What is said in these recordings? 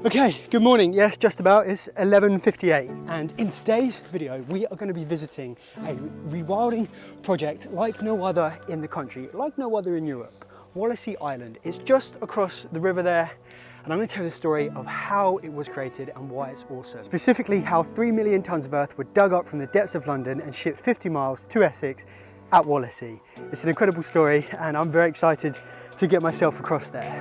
Okay, good morning. Yes, just about. It's 11:58, and in today's video we are going to be visiting a rewilding project like no other in the country, like no other in Europe. Wallasey Island. It's just across the river there, and I'm going to tell you the story of how it was created and why it's awesome. Specifically how 3 million tons of earth were dug up from the depths of London and shipped 50 miles to Essex at Wallasey. It's an incredible story, and I'm very excited to get myself across there.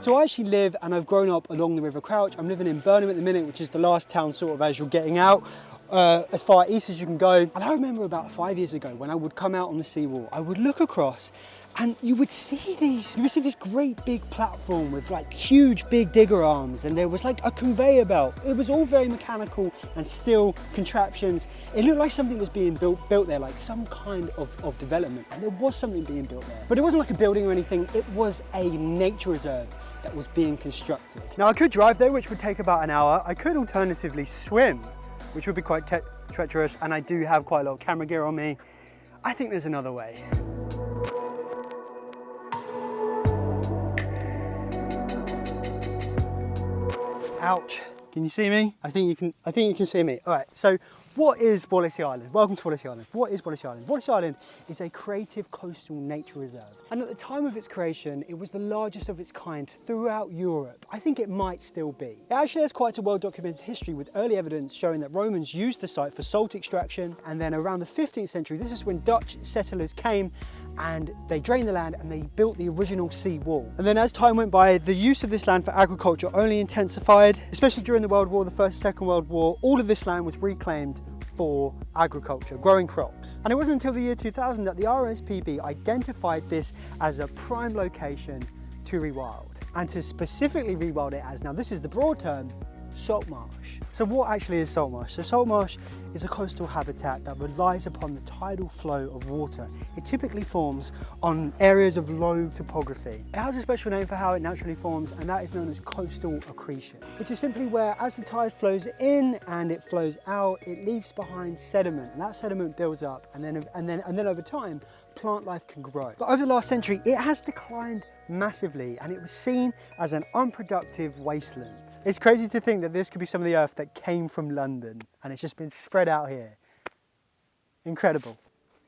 So I actually live and I've grown up along the River Crouch. I'm living in Burnham at the minute, which is the last town sort of as you're getting out, as far east as you can go. And I remember about 5 years ago when I would come out on the seawall, I would look across and you would see this great big platform with like huge big digger arms, and there was like a conveyor belt. It was all very mechanical and steel contraptions. It looked like something was being built there, like some kind of development, and there was something being built there. But it wasn't like a building or anything, it was a nature reserve that was being constructed. Now I could drive there, which would take about an hour. I could alternatively swim, which would be quite treacherous, and I do have quite a lot of camera gear on me. I think there's another way. Ouch. Can you see me? I think you can see me. All right, so what is Wallasey Island? Welcome to Wallasey Island. What is Wallasey Island? Wallasey Island is a creative coastal nature reserve. And at the time of its creation, it was the largest of its kind throughout Europe. I think it might still be. It actually has quite a well-documented history with early evidence showing that Romans used the site for salt extraction. And then around the 15th century, this is when Dutch settlers came and they drained the land and they built the original sea wall. And then as time went by, the use of this land for agriculture only intensified, especially during the World War, the First and Second World War. All of this land was reclaimed for agriculture, growing crops. And it wasn't until the year 2000 that the Rspb identified this as a prime location to rewild, and to specifically rewild it as, now this is the broad term, salt marsh. So what actually is salt marsh? So salt marsh is a coastal habitat that relies upon the tidal flow of water. It typically forms on areas of low topography. It has a special name for how it naturally forms, and that is known as coastal accretion, which is simply where as the tide flows in and it flows out, it leaves behind sediment, and that sediment builds up, and then over time, plant life can grow. But over the last century, it has declined massively, and it was seen as an unproductive wasteland. It's crazy to think that this could be some of the earth that came from London, and it's just been spread out here. Incredible.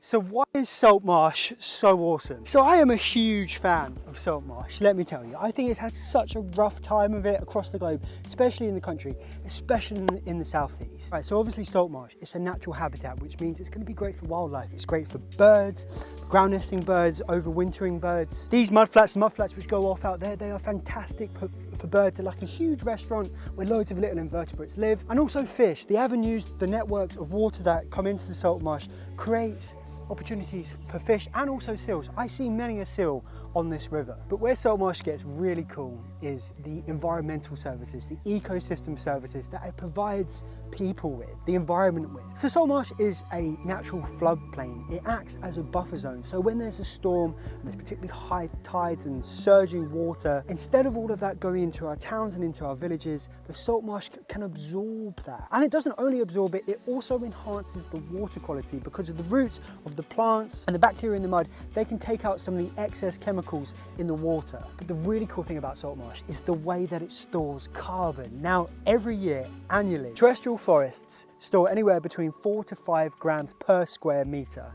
So why is salt marsh so awesome? So I am a huge fan of salt marsh, let me tell you. I think it's had such a rough time of it across the globe, especially in the country, especially in the southeast. Right, so obviously salt marsh, it's a natural habitat, which means it's going to be great for wildlife. It's great for birds, ground nesting birds, overwintering birds. These mudflats which go off out there, they are fantastic for birds. They're like a huge restaurant where loads of little invertebrates live. And also fish. The avenues, the networks of water that come into the salt marsh creates opportunities for fish and also seals. I see many a seal on this river. But where salt marsh gets really cool is the environmental services, the ecosystem services that it provides people with, the environment with. So salt marsh is a natural floodplain. It acts as a buffer zone. So when there's a storm and there's particularly high tides and surging water, instead of all of that going into our towns and into our villages, the salt marsh can absorb that. And it doesn't only absorb it, it also enhances the water quality because of the roots of the plants and the bacteria in the mud. They can take out some of the excess chemicals in the water. But the really cool thing about salt marsh is the way that it stores carbon. Now, every year, annually, terrestrial forests store anywhere between 4 to 5 grams per square meter.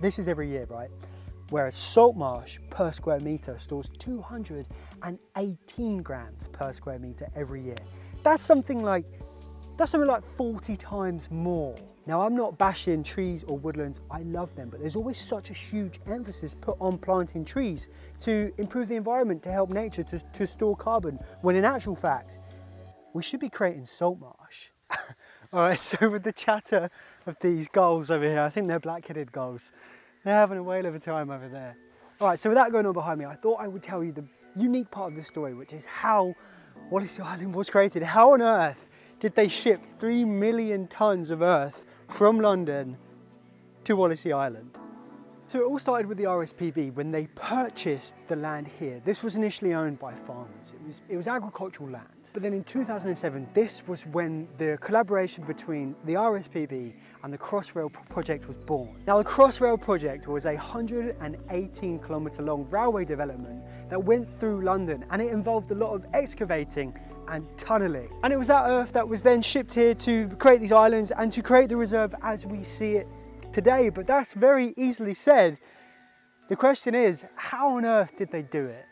This is every year, right? Whereas salt marsh per square meter stores 218 grams per square meter every year. That's something like 40 times more. Now, I'm not bashing trees or woodlands, I love them, but there's always such a huge emphasis put on planting trees to improve the environment, to help nature, to store carbon, when in actual fact, we should be creating salt marsh. All right, so with the chatter of these gulls over here, I think they're black-headed gulls. They're having a whale of a time over there. All right, so with that going on behind me, I thought I would tell you the unique part of this story, which is how Wallasey Island was created. How on earth did they ship 3 million tons of earth from London to Wallasey Island? So it all started with the Rspb when they purchased the land here. This was initially owned by farmers. It was agricultural land. But then in 2007, this was when the collaboration between the Rspb and the Crossrail project was born. Now the Crossrail project was a 118-kilometre long railway development that went through London, and it involved a lot of excavating and tunnelling. And it was that earth that was then shipped here to create these islands and to create the reserve as we see it today. But that's very easily said. The question is, how on earth did they do it?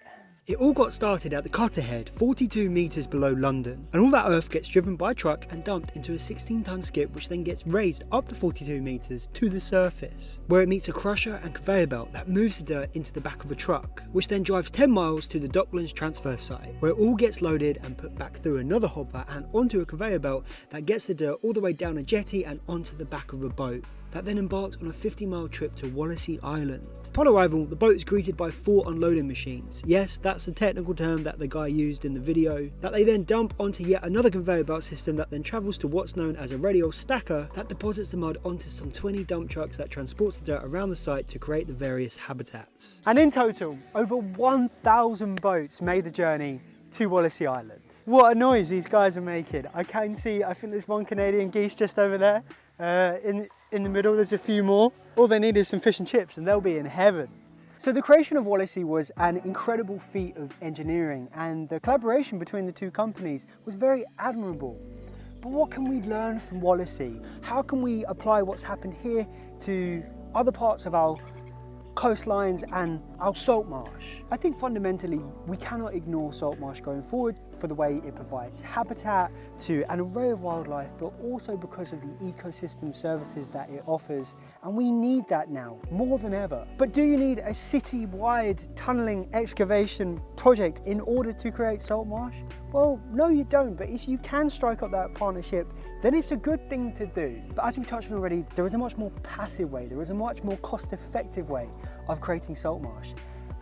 It all got started at the Cutterhead, 42 metres below London, and all that earth gets driven by truck and dumped into a 16-tonne skip, which then gets raised up the 42 metres to the surface, where it meets a crusher and conveyor belt that moves the dirt into the back of a truck, which then drives 10 miles to the Docklands transfer site, where it all gets loaded and put back through another hopper and onto a conveyor belt that gets the dirt all the way down a jetty and onto the back of a boat that then embarks on a 50-mile trip to Wallasey Island. Upon arrival, the boat is greeted by 4 unloading machines. Yes, that's the technical term that the guy used in the video, that they then dump onto yet another conveyor belt system that then travels to what's known as a radial stacker that deposits the mud onto some 20 dump trucks that transports the dirt around the site to create the various habitats. And in total, over 1,000 boats made the journey to Wallasey Island. What a noise these guys are making. I can see, I think there's one Canadian geese just over there. In the middle, there's a few more. All they need is some fish and chips and they'll be in heaven. So the creation of Wallasey was an incredible feat of engineering, and the collaboration between the two companies was very admirable. But what can we learn from Wallasey? How can we apply what's happened here to other parts of our coastlines and our salt marsh? I think fundamentally we cannot ignore salt marsh going forward for the way it provides habitat to an array of wildlife, but also because of the ecosystem services that it offers, and we need that now more than ever. But do you need a city-wide tunnelling excavation project in order to create salt marsh? Well, no you don't, but if you can strike up that partnership, then it's a good thing to do. But as we touched on already, there is a much more passive way, there is a much more cost-effective way of creating salt marsh,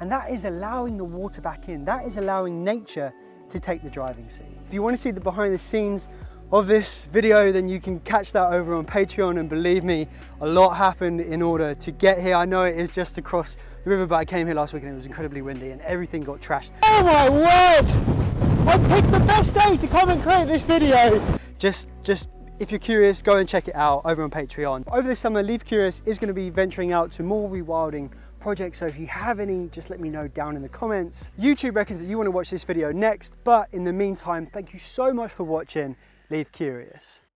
and that is allowing the water back in. That is allowing nature to take the driving seat. If you want to see the behind the scenes of this video, then you can catch that over on Patreon, and believe me, a lot happened in order to get here. I know it is just across the river, but I came here last week and it was incredibly windy and everything got trashed. Oh my word! I picked the best day to come and create this video! Just if you're curious, go and check it out over on Patreon. Over this summer, Leave Curious is going to be venturing out to more rewilding projects, so if you have any, just let me know down in the comments. YouTube reckons that you want to watch this video next, but in the meantime, thank you so much for watching. Leave Curious.